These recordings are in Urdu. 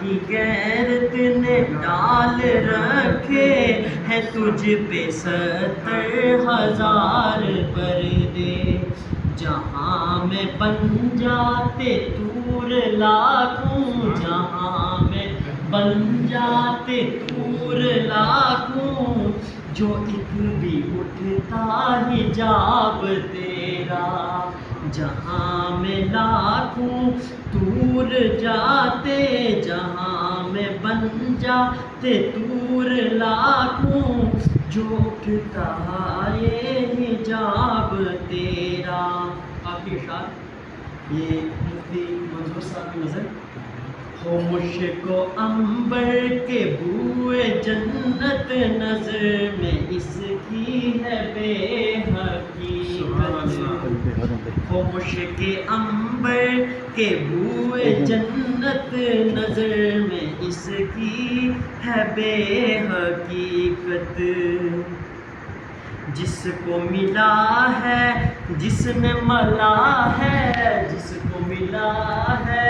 کی غیرت نے ڈال رکھے ہیں تجھ پہ 70,000 پردے، جہاں میں بن جاتے طور لاکھوں، جہاں میں بن جاتے طور لاکھوں، جو ایک بھی اٹھتا حجاب تیرا، جہاں میں لاکھوں طور جاتے، جہاں میں بن جاتے طور لاکھوں، جو اٹھتا یہ حجاب تیرا۔ آخری اشعار یہ مفتی منظور صاحب کی نظر۔ ہو مشک و عنبر کے بوئے جنت، نظر میں اس کی ہے بے حقیقت، ہو مشک عنبر کے بوئے جنت، نظر میں اس کی ہے بے حقیقت، جس کو ملا ہے جس نے ملا ہے، جس کو ملا ہے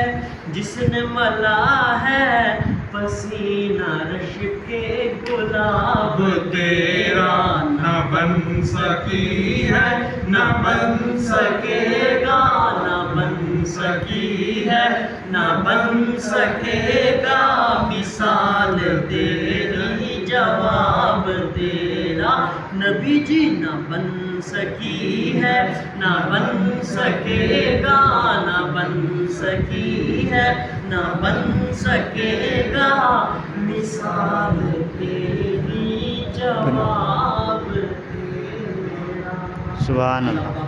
جس نے ملا ہے، پسینہ رش کے گلاب تیرا، نہ بن سکی ہے نہ بن سکے گا، نہ بن سکی ہے نہ بن سکے گا، مثال تیری جواب تیرا، نبی جی نہ بن سکی ہے نہ بن سکے گا، نہ بن سکی ہے نہ بن سکے گا، مثال تیری جواب تیرا۔ سبحان اللہ۔